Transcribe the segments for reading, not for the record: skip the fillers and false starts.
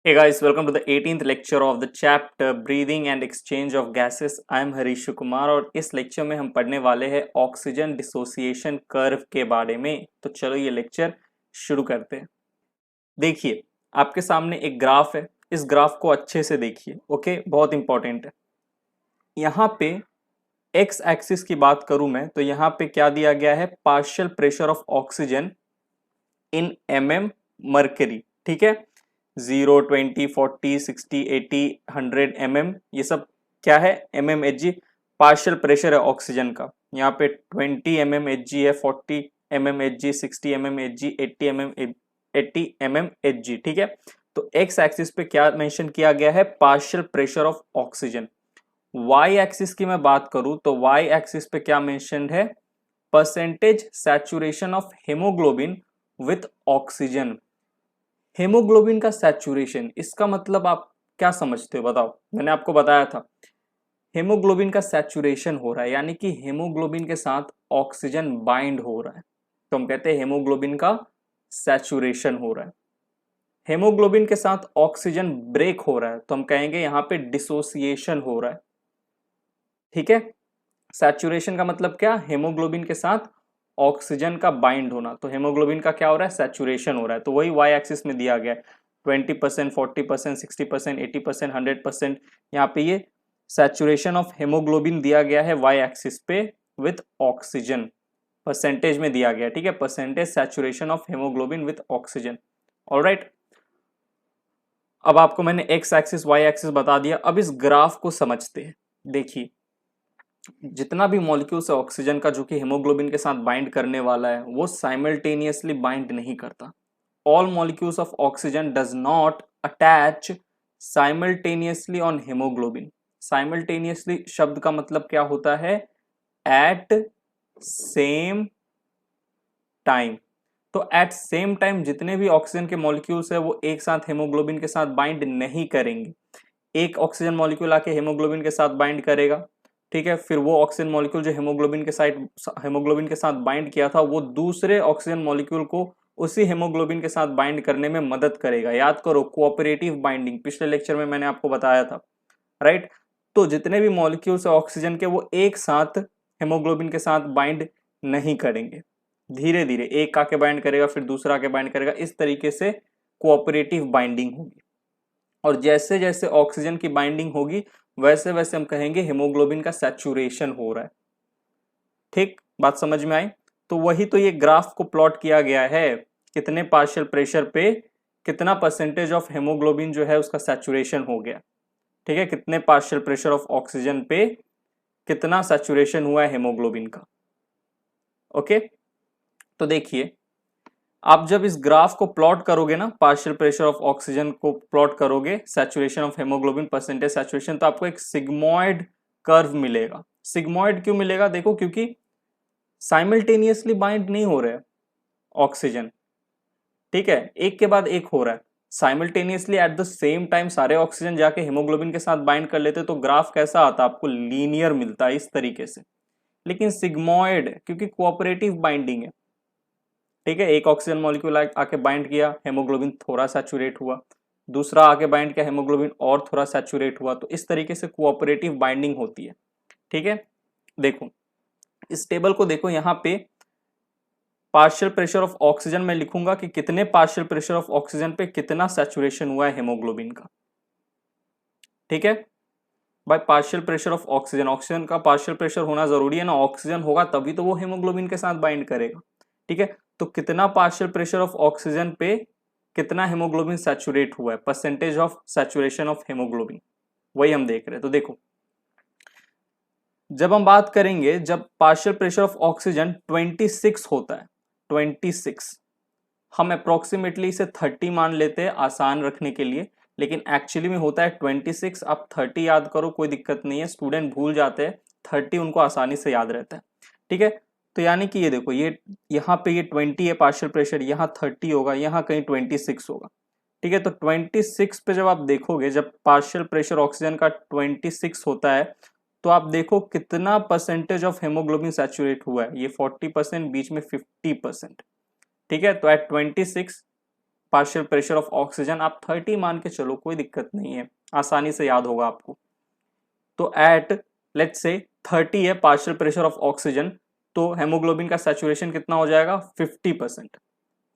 Hey guys, welcome to the 18th lecture of the chapter Breathing and Exchange of Gases. I am Harish Kumar और इस lecture में हम पढ़ने वाले हैं ऑक्सीजन डिसोसिएशन कर्व के बारे में। तो चलो ये लेक्चर शुरू करते हैं। देखिए, आपके सामने एक ग्राफ है। इस ग्राफ को अच्छे से देखिए, ओके, बहुत इंपॉर्टेंट है। यहाँ पे एक्स एक्सिस की बात करूं मैं तो यहाँ पे क्या दिया गया है, partial pressure of oxygen in mercury, ठीक है। 0, 20, 40, 60, 80, 100 ये सब क्या है, एच जी। पार्शियल प्रेशर है ऑक्सीजन का। यहाँ पे 20 एच जी है, 40 H G, 60 H G, 80 H G, ठीक है। तो एक्स एक्सिस पे क्या मेंशन किया गया है, partial pressure of oxygen. Y axis की मैं बात करूं तो वाई एक्सिस पे क्या मेंशन है, percentage saturation of haemoglobin with oxygen. Haemoglobin का सैचुरेशन, इसका मतलब आप क्या समझते हो बताओ। मैंने आपको बताया था हेमोग्लोबिन का सैचुरेशन हो रहा है, यानी कि हेमोग्लोबिन के साथ ऑक्सीजन बाइंड हो रहा है, तो हम कहते हैं हेमोग्लोबिन का सैचुरेशन हो रहा है। हेमोग्लोबिन के साथ ऑक्सीजन ब्रेक हो रहा है तो हम कहेंगे यहाँ पे डिसोसिएशन हो रहा है, ठीक है। सैचुरेशन का मतलब क्या, हेमोग्लोबिन के साथ ऑक्सीजन का बाइंड होना। तो हेमोग्लोबिन का क्या हो रहा है, सैचुरेशन हो रहा है। तो वही वाई एक्सिस में दिया गया है, 20%, 40%, 60%, 80%, 100%। यहाँ पे ये सैचुरेशन ऑफ हेमोग्लोबिन दिया गया है वाई एक्सिस पे विथ ऑक्सीजन, परसेंटेज में दिया गया, ठीक है। Percentage saturation of haemoglobin with oxygen. Alright, अब आपको मैंने एक्स एक्सिस वाई एक्सिस बता दिया। अब इस ग्राफ को समझते हैं। देखिए, जितना भी मॉलिक्यूल्स है ऑक्सीजन का जो कि हेमोग्लोबिन के साथ बाइंड करने वाला है, वो साइमल्टेनियसली बाइंड नहीं करता। All molecules of oxygen does not attach simultaneously on haemoglobin. Simultaneously शब्द का मतलब क्या होता है, एट सेम टाइम। तो एट सेम टाइम जितने भी ऑक्सीजन के मॉलिक्यूल्स है वो एक साथ हेमोग्लोबिन के साथ बाइंड नहीं करेंगे। एक ऑक्सीजन मॉलिक्यूल आके हेमोग्लोबिन के साथ बाइंड करेगा, ठीक है। फिर वो ऑक्सीजन मॉलिक्यूल जो हेमोग्लोबिन के साथ बाइंड किया था, वो दूसरे ऑक्सीजन मॉलिक्यूल को उसी हेमोग्लोबिन के साथ बाइंड करने में मदद करेगा। याद करो, कोऑपरेटिव बाइंडिंग पिछले लेक्चर में मैंने आपको बताया था, राइट। तो जितने भी मॉलिक्यूल्स है ऑक्सीजन के, वो एक साथ हेमोग्लोबिन के साथ बाइंड नहीं करेंगे। धीरे धीरे एक आके बाइंड करेगा, फिर दूसरा आके बाइंड करेगा। इस तरीके से कोऑपरेटिव बाइंडिंग होगी। और जैसे जैसे ऑक्सीजन की बाइंडिंग होगी वैसे वैसे हम कहेंगे हेमोग्लोबिन का सैचुरेशन हो रहा है। ठीक, बात समझ में आई। तो वही तो ये ग्राफ को प्लॉट किया गया है, कितने पार्शियल प्रेशर पे कितना परसेंटेज ऑफ हेमोग्लोबिन जो है उसका सैचुरेशन हो गया, ठीक है। कितने पार्शियल प्रेशर ऑफ ऑक्सीजन पे कितना सैचुरेशन हुआ है हेमोग्लोबिन का। ओके, तो देखिए, आप जब इस ग्राफ को प्लॉट करोगे ना, पार्शियल प्रेशर ऑफ ऑक्सीजन को प्लॉट करोगे, saturation of haemoglobin, percentage saturation, तो आपको एक सिग्मोइड कर्व मिलेगा। सिग्मोइड क्यों मिलेगा, देखो, क्योंकि साइमल्टेनियसली बाइंड नहीं हो रहे ऑक्सीजन, ठीक है, एक के बाद एक हो रहा है। Simultaneously at the same time सारे ऑक्सीजन जाके हेमोग्लोबिन के साथ बाइंड कर लेते तो ग्राफ कैसा आता, आपको लीनियर मिलता है इस तरीके से। लेकिन सिग्मोइड क्योंकि कोऑपरेटिव बाइंडिंग है, ठीक है। एक ऑक्सीजन मॉलिक्यूल आके बाइंड किया, हेमोग्लोबिन थोड़ा सैचुरेट हुआ, दूसरा आके बाइंड किया, हेमोग्लोबिन और थोड़ा सैचुरेट हुआ। तो इस तरीके से कोऑपरेटिव बाइंडिंग होती है, ठीक है। देखो, इस टेबल को देखो, यहाँ पे पार्शियल प्रेशर ऑफ ऑक्सीजन में लिखूंगा कि कितने पार्शियल प्रेशर ऑफ ऑक्सीजन पे कितना सैचुरेशन हुआ है हेमोग्लोबिन का, ठीक है। By partial pressure of oxygen, oxygen का पार्शियल प्रेशर होना जरूरी है ना, ऑक्सीजन होगा तभी तो वो हेमोग्लोबिन के साथ बाइंड करेगा, ठीक है। तो कितना पार्शियल प्रेशर ऑफ ऑक्सीजन पे कितना हेमोग्लोबिन सैचुरेट हुआ है, percentage of saturation of haemoglobin, वही हम देख रहे हैं। तो देखो, जब हम बात करेंगे, जब पार्शियल प्रेशर ऑफ ऑक्सीजन 26 होता है, 26, हम अप्रोक्सीमेटली इसे 30 मान लेते हैं आसान रखने के लिए, लेकिन एक्चुअली में होता है 26। आप 30 याद करो, कोई दिक्कत नहीं है, स्टूडेंट भूल जाते हैं, 30 उनको आसानी से याद रहता है, ठीक है। तो यानी कि ये देखो, ये यहाँ पे ये 20 है पार्शियल प्रेशर, यहाँ 30 होगा, यहाँ कहीं 26 होगा, ठीक है। तो 26 पे जब आप देखोगे, जब पार्शियल प्रेशर ऑक्सीजन का 26 होता है, तो आप देखो कितना परसेंटेज ऑफ हेमोग्लोबिन सैचुरेट हुआ है, ये 40%, बीच में 50%, ठीक है। तो at 26 partial pressure of oxygen, आप 30 मान के चलो, कोई दिक्कत नहीं है, आसानी से याद होगा आपको। तो एट लेट्स से 30 है पार्शियल प्रेशर ऑफ ऑक्सीजन, तो हेमोग्लोबिन का सैचुरेशन कितना हो जाएगा 50%।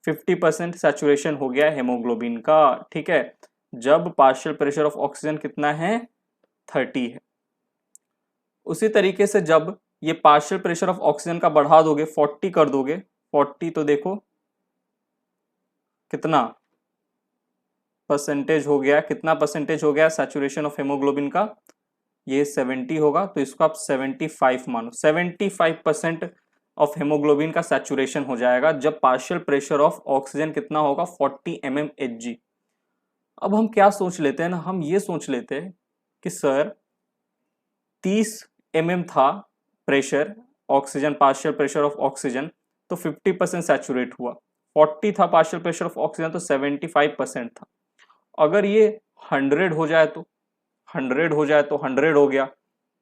50% सैचुरेशन हो गया हेमोग्लोबिन का, ठीक है, जब पार्शियल प्रेशर ऑफ ऑक्सीजन कितना है 30 है। उसी तरीके से जब ये पार्शियल प्रेशर ऑफ ऑक्सीजन का बढ़ा दोगे, 40 कर दोगे, 40 तो देखो कितना परसेंटेज हो गया, कितना परसेंटेज हो गया सैचुरेशन ऑफ हेमोग्लोबिन का, ये 70 होगा, तो इसको आप 75 मानो। 75% ऑफ हेमोग्लोबिन का सैचुरेशन हो जाएगा जब पार्शियल प्रेशर ऑफ ऑक्सीजन कितना होगा 40 mmHg। अब हम क्या सोच लेते हैं ना, हम ये सोच लेते हैं कि सर 30 mm था pressure oxygen, partial pressure of oxygen, तो 50% सैचुरेट हुआ। 40 था पार्शियल प्रेशर ऑफ ऑक्सीजन, तो 75% था। अगर ये 100 हो जाए तो 100 हो जाए तो 100 हो गया।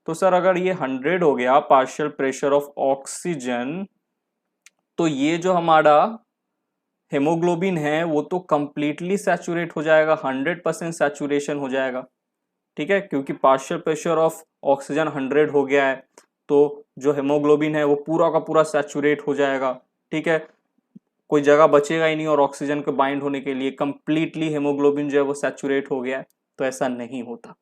तो सर अगर ये 100 हो गया पार्शियल प्रेशर ऑफ ऑक्सीजन, तो ये जो हमारा हेमोग्लोबिन है वो तो कंप्लीटली सैचुरेट हो जाएगा, 100% सैचुरेशन हो जाएगा, ठीक है, क्योंकि पार्शियल प्रेशर ऑफ ऑक्सीजन 100 हो गया है, तो जो हेमोग्लोबिन है वो पूरा का पूरा सैचुरेट हो जाएगा, ठीक है, कोई जगह बचेगा ही नहीं और ऑक्सीजन को बाइंड होने के लिए कंप्लीटली हेमोग्लोबिन जो है वो सैचुरेट हो गया है। तो ऐसा नहीं होता।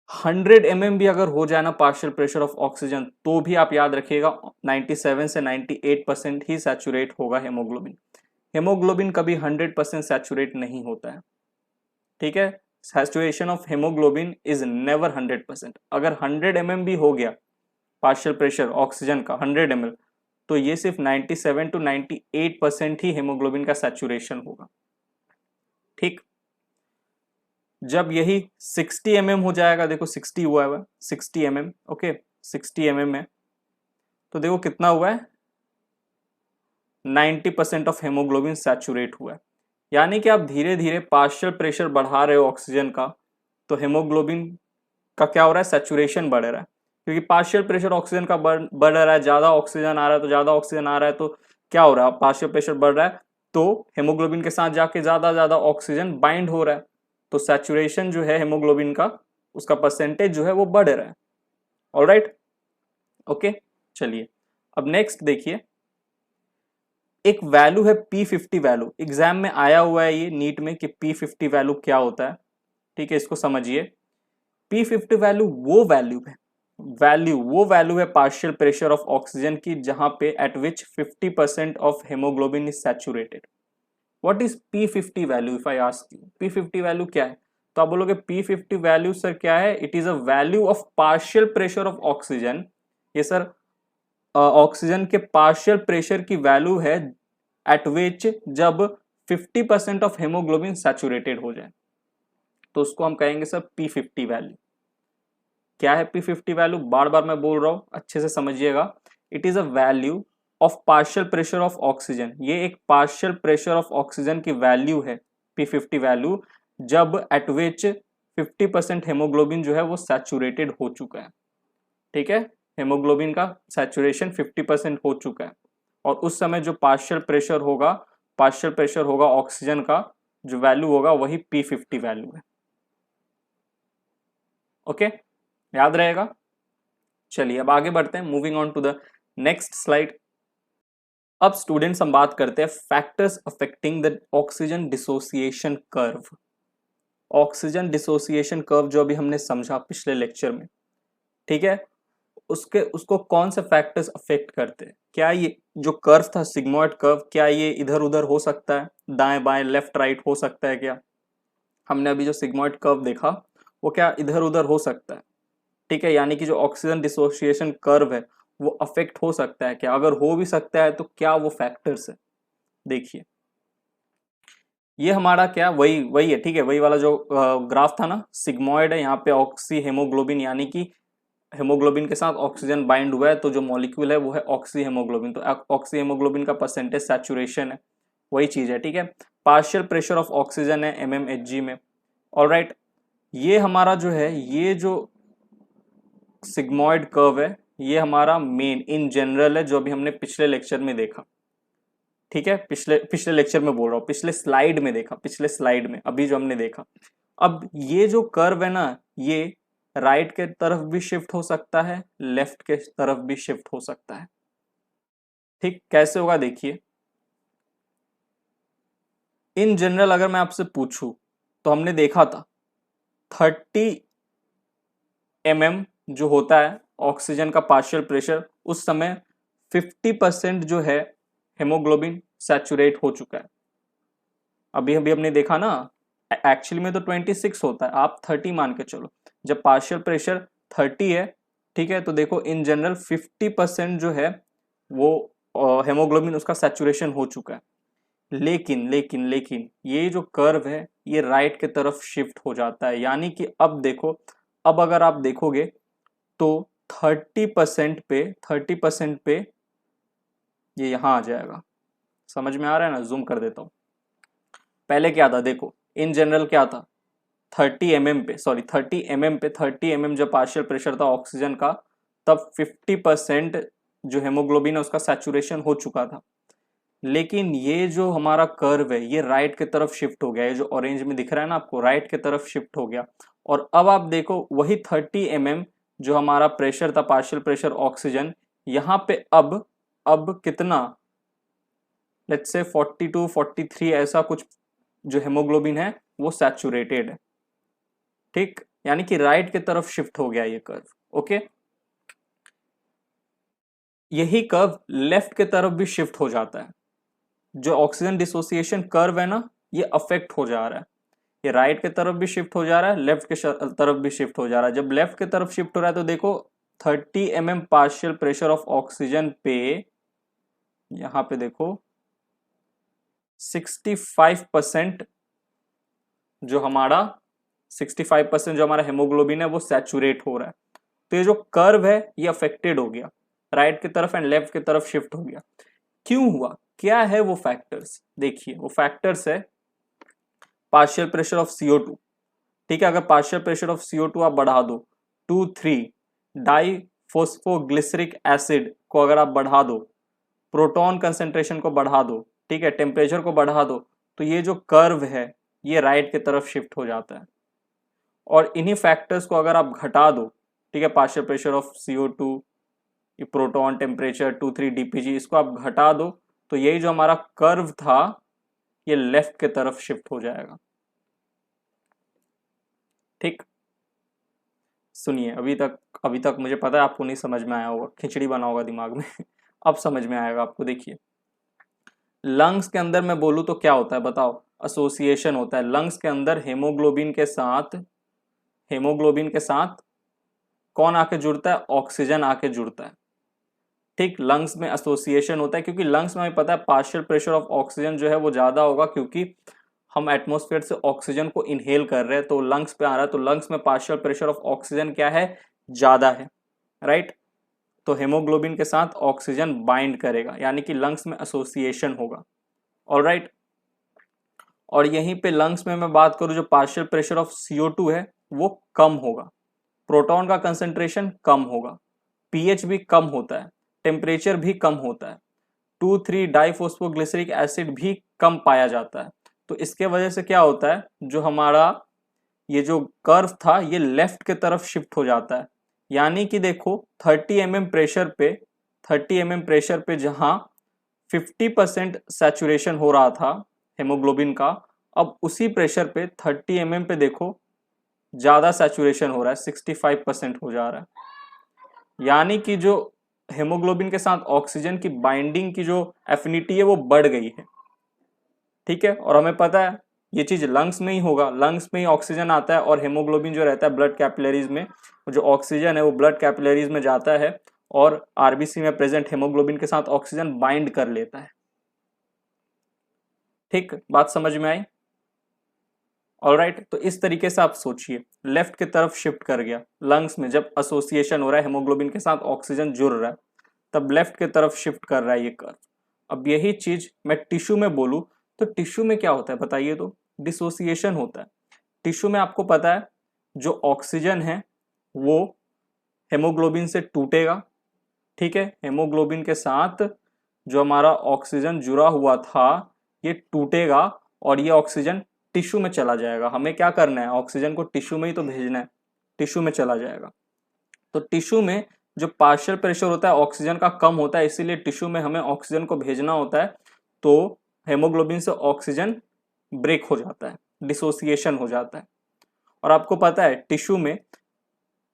100 mm भी अगर हो जाए ना पार्शियल प्रेशर ऑफ ऑक्सीजन, तो भी आप याद रखिएगा 97 से 98% ही सैचुरेट होगा हेमोग्लोबिन। हेमोग्लोबिन कभी 100% सैचुरेट नहीं होता है, ठीक है, saturation of haemoglobin is never 100%। अगर 100 mm भी हो गया पार्शियल प्रेशर ऑक्सीजन का 100 ml, तो ये सिर्फ 97 to 98% ही हेमोग्लोबिन का सैचुरेशन होगा, ठीक। जब यही 60 mm हो जाएगा, देखो 60 हुआ है, 60 mm, ओके 60 mm है, तो देखो कितना हुआ है 90% ऑफ हेमोग्लोबिन सैचुरेट हुआ है। यानी कि आप धीरे धीरे पार्शियल प्रेशर बढ़ा रहे हो ऑक्सीजन का, तो हेमोग्लोबिन का क्या हो रहा है सैचुरेशन बढ़ रहा है, क्योंकि पार्शियल प्रेशर ऑक्सीजन का बढ़ रहा है, ज्यादा ऑक्सीजन आ रहा है, तो ज्यादा ऑक्सीजन आ रहा है तो क्या हो रहा है पार्शियल प्रेशर बढ़ रहा है, तो हेमोग्लोबिन के साथ जाके ज्यादा ऑक्सीजन बाइंड हो रहा है, तो सैचुरेशन जो है हेमोग्लोबिन का उसका परसेंटेज जो है वो बढ़ रहा है। ऑलराइट, ओके, चलिए अब नेक्स्ट देखिए, एक वैल्यू है P50 वैल्यू, एग्जाम में आया हुआ है ये नीट में कि P50 वैल्यू क्या होता है, ठीक है, इसको समझिए। P50 वैल्यू वो वैल्यू है पार्शियल प्रेशर ऑफ ऑक्सीजन की जहां पे eight which 50% of haemoglobin is saturated. What is P50 value if I ask you, P50 value क्या है, तो आप बोलोगे P50 वैल्यू सर क्या है, it is a value of partial pressure of oxygen. ये सर ऑक्सीजन के पार्शियल प्रेशर की वैल्यू है एट विच जब 50% ऑफ हेमोग्लोबिन सैचुरेटेड हो जाए, तो उसको हम कहेंगे सर P50 वैल्यू। क्या है P50 वैल्यू, बार बार मैं बोल रहा हूं, अच्छे से समझिएगा। It is a value of partial pressure of oxygen, ये एक पार्शियल प्रेशर ऑफ ऑक्सीजन की वैल्यू है P50 वैल्यू, जब एट विच 50% हेमोग्लोबिन जो है वो सैचुरेटेड हो चुका है, ठीक है, हेमोग्लोबिन का सैचुरेशन 50% हो चुका है, और उस समय जो पार्शियल प्रेशर होगा ऑक्सीजन का जो वैल्यू होगा वही P50 वैल्यू है, ओके, याद रहेगा। चलिए अब आगे बढ़ते हैं, moving on to the next slide. अब स्टूडेंट्स हम बात करते हैं factors affecting the oxygen dissociation curve. Oxygen dissociation curve जो अभी हमने समझा पिछले लेक्चर में, ठीक है, उसको कौन से फैक्टर्स अफेक्ट करते हैं, क्या ये जो कर्व था सिग्मोइड कर्व, क्या ये इधर उधर हो सकता है, दाएं बाएं लेफ्ट राइट हो सकता है क्या, हमने अभी जो सिग्मोइड कर्व देखा वो क्या इधर उधर हो सकता है, ठीक है, यानी कि जो ऑक्सीजन डिसोसिएशन कर्व है वो अफेक्ट हो सकता है क्या, अगर हो भी सकता है तो क्या वो फैक्टर्स है। देखिए ये हमारा क्या वही है, ठीक है, वही वाला जो ग्राफ था ना, सिग्मोइड है, यहाँ पे ऑक्सी हेमोग्लोबिन, यानी कि हेमोग्लोबिन के साथ ऑक्सीजन बाइंड हुआ है, तो जो मॉलिक्यूल है वो है ऑक्सी हेमोग्लोबिन, तो ऑक्सी हेमोग्लोबिन का परसेंटेज सैचुरेशन है, वही चीज है, ठीक है। पार्शियल प्रेशर ऑफ ऑक्सीजन है mmHg में। ऑलराइट, ये हमारा जो है, ये जो सिग्मोइड कर्व है ये हमारा मेन इन जनरल है जो अभी हमने पिछले लेक्चर में देखा, ठीक है, पिछले पिछले लेक्चर में बोल रहा हूँ, पिछले स्लाइड में देखा, पिछले स्लाइड में अभी जो हमने देखा। अब ये जो कर्व है ना, ये राइट के तरफ भी शिफ्ट हो सकता है, लेफ्ट के तरफ भी शिफ्ट हो सकता है। ठीक, कैसे होगा देखिए। इन जनरल अगर मैं आपसे पूछूं तो हमने देखा था 30 mm जो होता है ऑक्सीजन का पार्शियल प्रेशर, उस समय 50% जो है हेमोग्लोबिन सैचुरेट हो चुका है। अभी अभी हमने देखा ना, एक्चुअली में तो 26 होता है, आप 30 मान के चलो। जब पार्शियल प्रेशर 30 है, ठीक है, तो देखो इन जनरल 50% जो है वो हेमोग्लोबिन उसका सैचुरेशन हो चुका है। लेकिन लेकिन लेकिन ये जो कर्व है ये राइट के तरफ शिफ्ट हो जाता है, यानी कि अब देखो, अब अगर आप देखोगे तो 30% पे ये यहां आ जाएगा। समझ में आ रहा है ना, जूम कर देता हूं। पहले क्या था देखो, इन जनरल क्या था, 30 mm पे, सॉरी 30 mm पे, 30 mm जब पार्शियल प्रेशर था ऑक्सीजन का, तब 50% जो हेमोग्लोबिन है उसका सैचुरेशन हो चुका था। लेकिन ये जो हमारा कर्व है ये राइट की तरफ शिफ्ट हो गया, ये जो ऑरेंज में दिख रहा है ना आपको, राइट की तरफ शिफ्ट हो गया। और अब आप देखो वही 30 mm जो हमारा प्रेशर था, पार्शियल प्रेशर ऑक्सीजन, यहाँ पे अब कितना, लेट्स से 42 43 ऐसा कुछ जो हेमोग्लोबिन है वो सैचुरेटेड है। ठीक, यानी कि राइट की तरफ शिफ्ट हो गया ये कर्व। ओके, यही कर्व लेफ्ट की तरफ भी शिफ्ट हो जाता है। जो ऑक्सीजन डिसोसिएशन कर्व है ना, ये अफेक्ट हो जा रहा है, ये राइट की तरफ भी शिफ्ट हो जा रहा है, लेफ्ट की तरफ भी शिफ्ट हो जा रहा है। जब लेफ्ट की तरफ शिफ्ट हो रहा है तो देखो 30 mm partial pressure of oxygen पे, यहां पे देखो 65% जो हमारा 65% जो हमारा हेमोग्लोबिन है वो सैचुरेट हो रहा है। तो ये जो कर्व है ये अफेक्टेड हो गया, राइट की तरफ एंड लेफ्ट की तरफ शिफ्ट हो गया। क्यों हुआ, क्या है वो फैक्टर्स, देखिए वो फैक्टर्स है पार्शियल प्रेशर ऑफ CO2। ठीक है, अगर पार्शियल प्रेशर ऑफ CO2 आप बढ़ा दो 2,3 डाई फोस्फोग्लिसरिक एसिड को अगर आप बढ़ा दो, प्रोटॉन कंसेंट्रेशन को बढ़ा दो, ठीक है, टेम्परेचर को बढ़ा दो, तो ये जो कर्व है ये राइट की तरफ शिफ्ट हो जाता है। और इन्हीं फैक्टर्स को अगर आप घटा दो, ठीक है, partial pressure of CO2, proton, temperature, 2,3 DPG, इसको आप घटा दो तो यही जो हमारा कर्व था ये लेफ्ट की तरफ शिफ्ट हो जाएगा। ठीक, सुनिए, अभी तक मुझे पता है आपको नहीं समझ में आया होगा, खिचड़ी बना होगा दिमाग में अब समझ में आएगा आपको। देखिए लंग्स के अंदर मैं बोलूँ तो क्या होता है बताओ, एसोसिएशन होता है लंग्स के अंदर हेमोग्लोबिन के साथ कौन आके जुड़ता है, ऑक्सीजन आके जुड़ता है। ठीक, लंग्स में एसोसिएशन होता है क्योंकि लंग्स में हमें पता है पार्शियल प्रेशर ऑफ ऑक्सीजन जो है वो ज्यादा होगा, क्योंकि हम एटमॉस्फेयर से ऑक्सीजन को इनहेल कर रहे हैं तो लंग्स पे आ रहा है, तो लंग्स में पार्शियल प्रेशर ऑफ ऑक्सीजन क्या है, ज्यादा है, राइट। तो हेमोग्लोबिन के साथ ऑक्सीजन बाइंड करेगा, यानी कि लंग्स में एसोसिएशन होगा। ऑलराइट, और यहीं पे लंग्स में मैं बात करूं जो पार्शियल प्रेशर ऑफ CO2 है वो कम होगा, प्रोटॉन का कंसेंट्रेशन कम होगा, पीएच भी कम होता है, टेम्परेचर भी कम होता है, 2,3 डाइफोस्फोग्लिसरिक एसिड भी कम पाया जाता है। तो इसके वजह से क्या होता है, जो हमारा ये जो कर्व था ये लेफ्ट की तरफ शिफ्ट हो जाता है। यानी कि देखो 30 mm प्रेशर पे जहां 50% सैचुरेशन हो रहा था हेमोग्लोबिन का, अब उसी प्रेशर पे 30 mm पे देखो ज्यादा सैचुरेशन हो रहा है, 65% हो जा रहा है। यानी कि जो हेमोग्लोबिन के साथ ऑक्सीजन की बाइंडिंग की जो एफिनिटी है वो बढ़ गई है। ठीक है, और हमें पता है ये चीज लंग्स में ही होगा, लंग्स में ही ऑक्सीजन आता है और हेमोग्लोबिन जो रहता है ब्लड कैपिलरीज में, जो ऑक्सीजन है वो ब्लड कैपिलरीज में जाता है और आरबीसी में प्रेजेंट हेमोग्लोबिन के साथ ऑक्सीजन बाइंड कर लेता है। ठीक, बात समझ में आई। ऑलराइट, तो इस तरीके से आप सोचिए, लेफ्ट की तरफ शिफ्ट कर गया, लंग्स में जब एसोसिएशन हो रहा है हेमोग्लोबिन के साथ ऑक्सीजन जुड़ रहा है तब लेफ्ट की तरफ शिफ्ट कर रहा है ये कर्व। अब यही चीज मैं टिश्यू में बोलूं तो टिश्यू में क्या होता है बताइए, तो डिसोसिएशन होता है। टिश्यू में आपको पता है जो ऑक्सीजन है वो हेमोग्लोबिन से टूटेगा, ठीक है, हेमोग्लोबिन के साथ जो हमारा ऑक्सीजन जुड़ा हुआ था ये टूटेगा और ये ऑक्सीजन टिश्यू में चला जाएगा। हमें क्या करना है, ऑक्सीजन को टिश्यू में ही तो भेजना है, टिश्यू में चला जाएगा। तो टिश्यू में जो पार्शियल प्रेशर होता है ऑक्सीजन का कम होता है, इसीलिए टिश्यू में हमें ऑक्सीजन को भेजना होता है, तो हेमोग्लोबिन से ऑक्सीजन ब्रेक हो जाता है, डिसोसिएशन हो जाता है। और आपको पता है टिश्यू में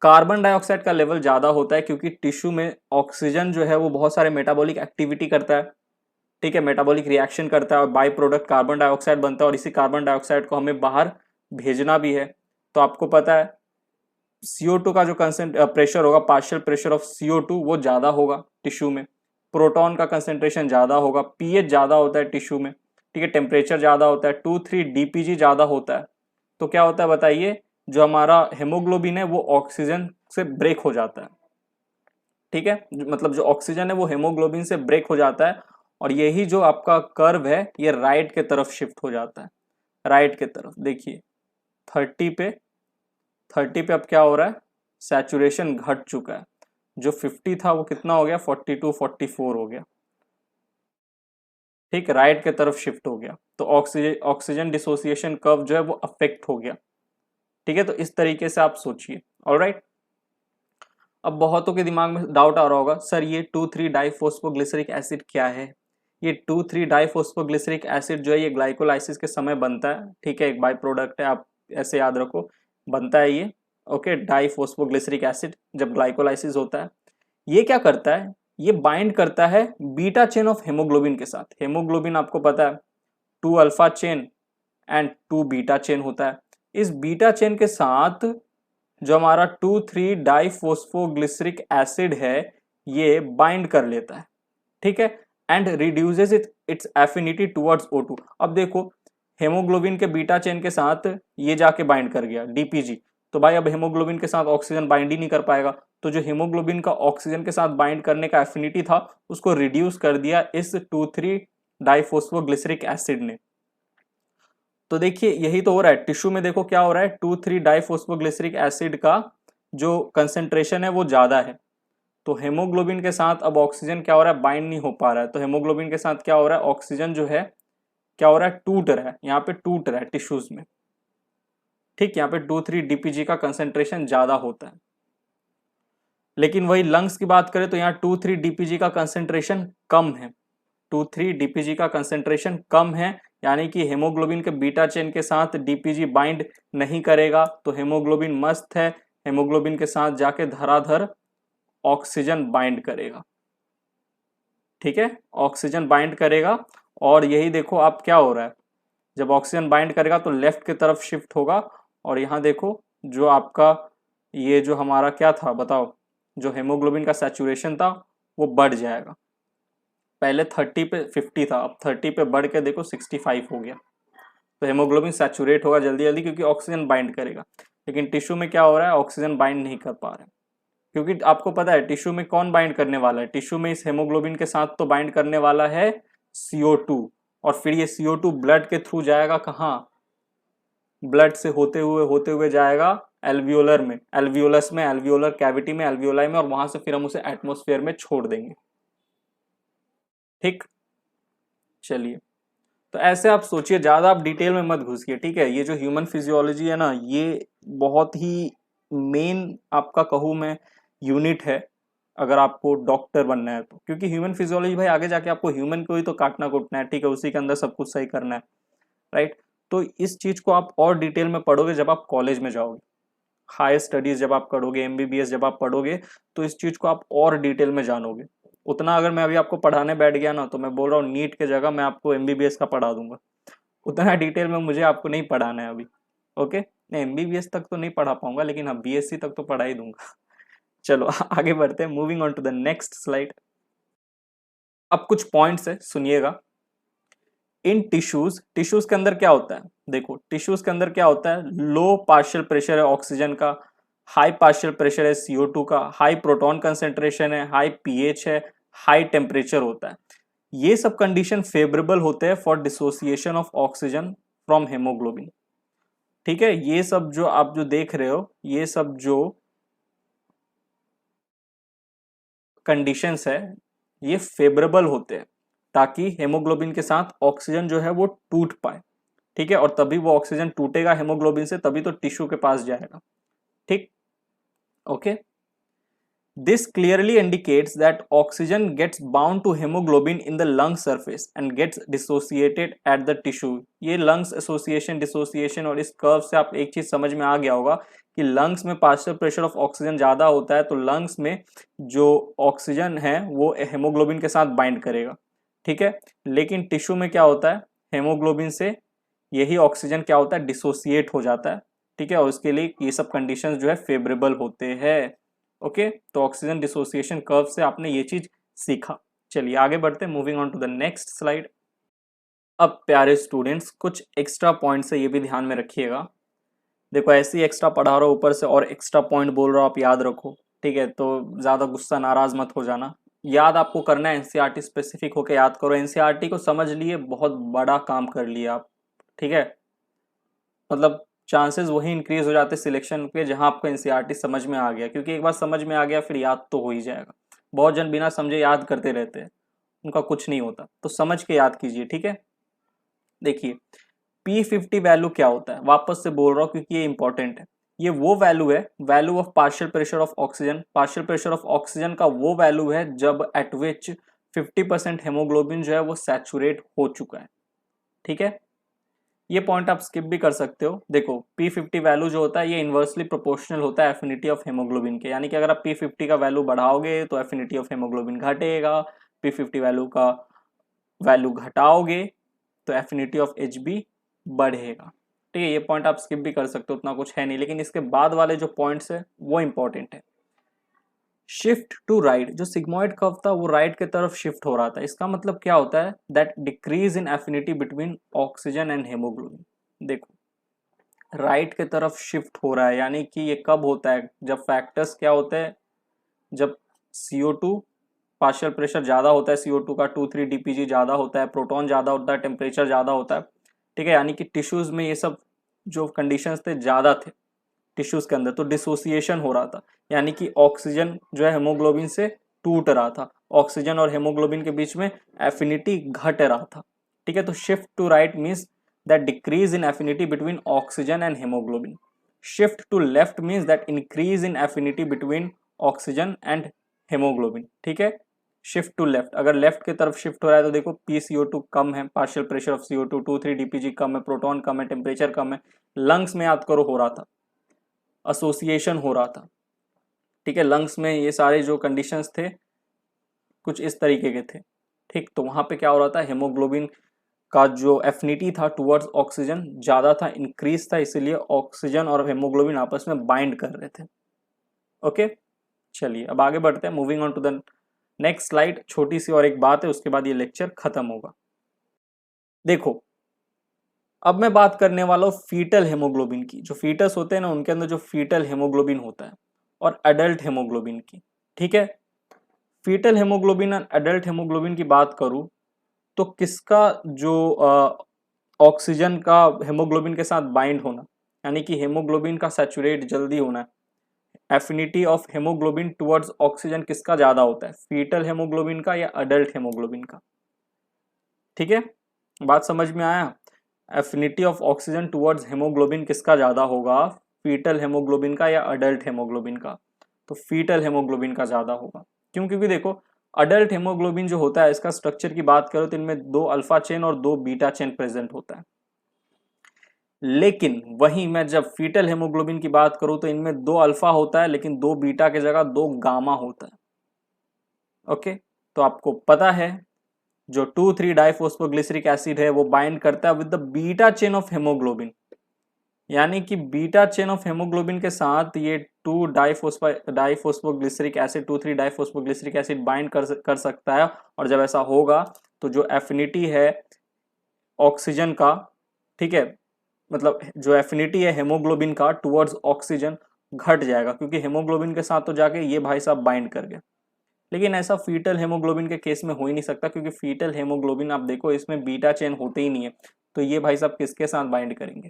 कार्बन डाइऑक्साइड का लेवल ज्यादा होता है, क्योंकि टिश्यू में ऑक्सीजन जो है वो बहुत सारे मेटाबॉलिक एक्टिविटी करता है, ठीक है, मेटाबॉलिक रिएक्शन करता है और बाई प्रोडक्ट कार्बन डाइऑक्साइड बनता है और इसी कार्बन डाइऑक्साइड को हमें बाहर भेजना भी है। तो आपको पता है CO2 का जो प्रेशर होगा, पार्शियल प्रेशर ऑफ CO2 वो ज्यादा होगा टिश्यू में, प्रोटॉन का कंसेंट्रेशन ज्यादा होगा, पीएच ज्यादा होता है टिश्यू में, ठीक है, टेम्परेचर ज्यादा होता है, 2,3 DPG ज्यादा होता है। तो क्या होता है बताइए, जो हमारा हेमोग्लोबिन है वो ऑक्सीजन से ब्रेक हो जाता है, ठीक है, मतलब जो ऑक्सीजन है वो हेमोग्लोबिन से ब्रेक हो जाता है और यही जो आपका कर्व है ये राइट के तरफ शिफ्ट हो जाता है, राइट के तरफ। देखिए 30 पे अब क्या हो रहा है, सैचुरेशन घट चुका है, जो 50 था वो कितना हो गया, 42 44 हो गया, ठीक, राइट के तरफ शिफ्ट हो गया। तो ऑक्सीजन डिसोसिएशन कर्व जो है वो अफेक्ट हो गया, ठीक है। तो इस तरीके से आप सोचिए, ऑलराइट। अब बहुतों के दिमाग में डाउट आ रहा होगा, सर ये 2,3 डाइफॉस्फोग्लिसरिक एसिड क्या है। ये 2,3 डाइफॉस्फोग्लिसरिक एसिड जो है ये ग्लाइकोलाइसिस के समय बनता है, ठीक है, एक बाई प्रोडक्ट है, आप ऐसे याद रखो, बनता है ये, ओके, डाइफॉस्फोग्लिसरिक एसिड जब ग्लाइकोलाइसिस होता है। ये क्या करता है, ये बाइंड करता है बीटा चेन ऑफ हेमोग्लोबिन के साथ। हेमोग्लोबिन आपको पता है 2 alpha chain and 2 beta chain होता है। इस बीटा चेन के साथ जो हमारा 2,3 डाइफॉस्फोग्लिसरिक एसिड है ये बाइंड कर लेता है, ठीक है, and reduces it's affinity towards O2। अब देखो हेमोग्लोबिन के बीटा चेन के साथ ये जाके बाइंड कर गया DPG, तो भाई अब हेमोग्लोबिन के साथ ऑक्सीजन बाइंड ही नहीं कर पाएगा, तो जो हेमोग्लोबिन का ऑक्सीजन के साथ बाइंड करने का एफिनिटी था उसको रिड्यूस कर दिया इस 2,3 डाइफॉस्फोग्लिसरिक एसिड ने। तो देखिए यही तो हो रहा है टिश्यू में, देखो क्या हो रहा है, 2,3 डाइफॉस्फोग्लिसरिक एसिड का जो कंसेंट्रेशन है वो ज्यादा है, तो हेमोग्लोबिन के साथ अब ऑक्सीजन क्या हो रहा है, बाइंड नहीं हो पा रहा है, तो हेमोग्लोबिन के साथ क्या हो रहा है, ऑक्सीजन जो है क्या हो रहा है, टूट रहा है, यहाँ पे टूट रहा है टिश्यूज में, ठीक, यहाँ पे 2,3 DPG का कंसेंट्रेशन ज्यादा होता है। लेकिन वही लंग्स की बात करें तो यहाँ 2,3 DPG का कंसेंट्रेशन कम है, 2,3 DPG का कंसेंट्रेशन कम है, यानी कि हेमोग्लोबिन के बीटा चेन के साथ DPG बाइंड नहीं करेगा, तो हेमोग्लोबिन मस्त है, हेमोग्लोबिन के साथ जाके धराधर ऑक्सीजन बाइंड करेगा, ठीक है, ऑक्सीजन बाइंड करेगा। और यही देखो अब क्या हो रहा है, जब ऑक्सीजन बाइंड करेगा तो लेफ्ट की तरफ शिफ्ट होगा और यहाँ देखो जो आपका ये जो हमारा क्या था बताओ, जो हेमोग्लोबिन का सैचुरेशन था वो बढ़ जाएगा, पहले 30 पे 50 था, अब 30 पे बढ़ के देखो 65 हो गया, तो हेमोग्लोबिन सैचुरेट होगा जल्दी जल्दी क्योंकि ऑक्सीजन बाइंड करेगा। लेकिन टिश्यू में क्या हो रहा है, ऑक्सीजन बाइंड नहीं कर पा रहे हैं, क्योंकि आपको पता है टिश्यू में कौन बाइंड करने वाला है, टिश्यू में इस हेमोग्लोबिन के साथ तो बाइंड करने वाला है CO2, और फिर ये CO2 ब्लड के थ्रू जाएगा कहाँ, ब्लड से होते हुए जाएगा एल्वियोलर में, एल्वियोलस में, एल्वियोलर कैविटी में, एल्वियोलाई में, और वहां से फिर हम उसे एटमॉस्फेयर में छोड़ देंगे, ठीक। चलिए, तो ऐसे आप सोचिए, ज्यादा आप डिटेल में मत घुसिए, ठीक है। ये जो ह्यूमन फिजियोलॉजी है ना ये बहुत ही मेन आपका कहूँ मैं यूनिट है अगर आपको डॉक्टर बनना है तो, क्योंकि ह्यूमन फिजियोलॉजी भाई आगे जाके आपको ह्यूमन को ही तो काटना कूटना है, ठीक है, उसी के अंदर सब कुछ सही करना है, राइट। तो इस चीज को आप और डिटेल में पढ़ोगे जब आप कॉलेज में जाओगे, हायर स्टडीज जब आप करोगे, MBBS जब आप पढ़ोगे तो इस चीज को आप और डिटेल में जानोगे। उतना अगर मैं अभी आपको पढ़ाने बैठ गया ना तो मैं बोल रहा हूँ नीट के जगह मैं आपको MBBS का पढ़ा दूंगा, उतना डिटेल में मुझे आपको नहीं पढ़ाना है अभी, ओके। नहीं MBBS तक तो नहीं पढ़ा पाऊंगा लेकिन हाँ BSc तक तो पढ़ा ही दूंगा। चलो आगे बढ़ते हैं, moving on to the next slide. अब कुछ पॉइंट्स है सुनिएगा। इन टिश्यूज, टिश्यूज के अंदर क्या होता है, देखो टिश्यूज के अंदर क्या होता है, लो पार्शियल प्रेशर है ऑक्सीजन का, हाई पार्शियल प्रेशर है CO2 का, हाई प्रोटॉन कंसेंट्रेशन है, हाई pH है, हाई टेम्परेचर होता है। ये सब कंडीशन फेवरेबल होते हैं for dissociation of oxygen from haemoglobin, ठीक है। ये सब जो आप जो देख रहे हो ये सब जो कंडीशंस है ये फेवरेबल होते हैं ताकि हेमोग्लोबिन के साथ ऑक्सीजन जो है वो टूट पाए, ठीक है, और तभी वो ऑक्सीजन टूटेगा हेमोग्लोबिन से, तभी तो टिश्यू के पास जाएगा, ठीक, okay. This clearly indicates that oxygen gets bound to hemoglobin in the lung surface and gets dissociated at the tissue. ये lungs association dissociation और इस कर्व से आप एक चीज समझ में आ गया होगा कि लंग्स में पार्शियल प्रेशर ऑफ ऑक्सीजन ज़्यादा होता है तो लंग्स में जो ऑक्सीजन है वो हेमोग्लोबिन के साथ बाइंड करेगा, ठीक है। लेकिन टिश्यू में क्या होता है, हेमोग्लोबिन से यही ऑक्सीजन क्या होता है, डिसोसिएट हो जाता है, ठीक है, और उसके लिए ये सब कंडीशंस जो है फेवरेबल होते हैं, ओके। तो ऑक्सीजन डिसोसिएशन कर्व से आपने ये चीज सीखा। चलिए आगे बढ़ते हैं, moving on to the next slide. अब प्यारे स्टूडेंट्स कुछ एक्स्ट्रा पॉइंट्स है, ये भी ध्यान में रखिएगा। देखो ऐसे ही एक्स्ट्रा पढ़ा रहा हूँ, ऊपर से और एक्स्ट्रा पॉइंट बोल रहा हूँ, आप याद रखो, ठीक है। तो ज़्यादा गुस्सा नाराज मत हो जाना। याद आपको करना है, एनसीईआरटी स्पेसिफिक होकर याद करो। एनसीईआरटी को समझ लिए, बहुत बड़ा काम कर लिया आप, ठीक है। मतलब चांसेस वही इंक्रीज हो जाते सिलेक्शन के जहां आपको एनसीईआरटी समझ में आ गया, क्योंकि एक बार समझ में आ गया फिर याद तो हो ही जाएगा। बहुत जन बिना समझे याद करते रहते हैं, उनका कुछ नहीं होता, तो समझ के याद कीजिए, ठीक है। देखिए P50 वैल्यू क्या होता है, वापस से बोल रहा हूँ क्योंकि ये इंपॉर्टेंट है। ये वो वैल्यू है, value of partial pressure of oxygen. Partial pressure of oxygen का वो वैल्यू है जब एट विच 50% हेमोग्लोबिन जो है वो सैचुरेट हो चुका है, ठीक है। ये पॉइंट आप स्किप भी कर सकते हो। देखो P50 वैल्यू जो होता है ये इन्वर्सली प्रोपोर्शनल होता है एफिनिटी ऑफ हेमोग्लोबिन के, यानी कि अगर आप P50 का वैल्यू बढ़ाओगे तो एफिनिटी ऑफ हेमोग्लोबिन घटेगा, P50 वैल्यू का वैल्यू घटाओगे तो एफिनिटी ऑफ HB बढ़ेगा, ठीक है। ये पॉइंट आप स्किप भी कर सकते हो, उतना कुछ है नहीं, लेकिन इसके बाद वाले जो पॉइंट्स है वो इंपॉर्टेंट है। शिफ्ट टू राइट, जो सिग्मोइड कर्व था वो राइट की तरफ शिफ्ट हो रहा था, इसका मतलब क्या होता है, that decrease in affinity between oxygen and haemoglobin. देखो राइट की तरफ शिफ्ट हो रहा है, यानी कि ये कब होता है, जब फैक्टर्स क्या होते हैं, जब CO2 पार्शियल प्रेशर ज़्यादा होता है, CO2 का 2,3 DPG ज़्यादा होता है, प्रोटॉन ज़्यादा होता है, टेम्परेचर ज़्यादा होता है, ठीक है। यानी कि टिश्यूज़ में ये सब जो कंडीशंस थे ज़्यादा थे टिश्यूज़ के अंदर, तो डिसोसिएशन हो रहा था, यानी कि ऑक्सीजन जो है हेमोग्लोबिन से टूट रहा था, ऑक्सीजन और हेमोग्लोबिन के बीच में एफिनिटी घट रहा था, ठीक है। तो shift to right means that decrease in affinity between oxygen and haemoglobin. Shift to left means that increase in affinity between oxygen and haemoglobin, ठीक है। शिफ्ट टू लेफ्ट, अगर लेफ्ट की तरफ शिफ्ट हो रहा है तो देखो PCO2 कम है, partial pressure of CO2 2,3 DPG कम है, प्रोटॉन कम है, टेम्परेचर कम है, लंग्स में याद करो हो रहा था, एसोसिएशन हो रहा था, ठीक है। लंग्स में ये सारे जो कंडीशंस थे कुछ इस तरीके के थे, ठीक। तो वहां पे क्या हो रहा था, हेमोग्लोबिन का जो एफिनिटी था टुवर्ड्स ऑक्सीजन ज़्यादा था, इंक्रीज था, इसीलिए ऑक्सीजन और हेमोग्लोबिन आपस में बाइंड कर रहे थे, ओके। चलिए अब आगे बढ़ते हैं, moving on to the next slide. छोटी सी और एक बात है, उसके बाद ये लेक्चर खत्म होगा। देखो अब मैं बात करने वाला हूँ फीटल हेमोग्लोबिन की। जो फीटस होते हैं ना उनके अंदर जो फीटल हेमोग्लोबिन होता है और अडल्ट हेमोग्लोबिन की, ठीक है। फीटल हेमोग्लोबिन और अडल्ट हेमोग्लोबिन की बात करूँ तो किसका जो ऑक्सीजन का हेमोग्लोबिन के साथ बाइंड होना, यानी कि हेमोग्लोबिन का सैचुरेट जल्दी होना, affinity of haemoglobin towards oxygen किसका ज्यादा होता है, फीटल हेमोग्लोबिन का या अडल्ट हेमोग्लोबिन का, ठीक है। बात समझ में आया, affinity of oxygen towards haemoglobin किसका ज्यादा होगा, फीटल हेमोग्लोबिन का या अडल्ट हेमोग्लोबिन का, तो फीटल हेमोग्लोबिन का ज्यादा होगा। क्यों, क्योंकि देखो अडल्ट हेमोग्लोबिन जो होता है इसका स्ट्रक्चर की बात करो तो इनमें 2 अल्फा चेन और 2 बीटा चेन प्रेजेंट होता है, लेकिन वहीं मैं जब फीटल हेमोग्लोबिन की बात करूं तो इनमें 2 अल्फा होता है लेकिन 2 बीटा के जगह 2 गामा होता है, ओके। तो आपको पता है जो 2,3 डाइफॉस्फोग्लिसरिक एसिड है वो बाइंड करता है with the beta chain of haemoglobin, यानी कि बीटा चेन ऑफ हेमोग्लोबिन के साथ ये 2 diphosphoglyceric acid 2,3 diphosphoglyceric acid bind कर सकता है, और जब ऐसा होगा तो जो एफिनिटी है ऑक्सीजन का, ठीक है, मतलब जो एफिनिटी है हेमोग्लोबिन का टुवर्ड्स ऑक्सीजन घट जाएगा, क्योंकि हेमोग्लोबिन के साथ तो जाके ये भाई साहब बाइंड कर गए। लेकिन ऐसा फीटल हेमोग्लोबिन के केस में हो ही नहीं सकता, क्योंकि फीटल हेमोग्लोबिन आप देखो इसमें बीटा चेन होते ही नहीं है, तो ये भाई साहब किसके साथ बाइंड करेंगे।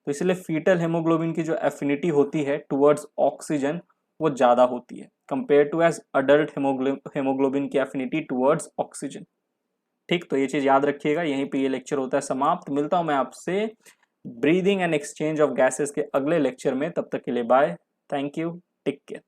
तो इसलिए फीटल हेमोग्लोबिन की जो एफिनिटी होती है टुवर्ड्स ऑक्सीजन वो ज़्यादा होती है compare to as adult haemoglobin की एफिनिटी टुवर्ड्स ऑक्सीजन, ठीक, तो ये चीज़ याद रखिएगा। यहीं पे ये लेक्चर होता है समाप्त। मिलता हूँ मैं आपसे breathing and exchange of gases के अगले लेक्चर में। तब तक के लिए bye, thank you, take care.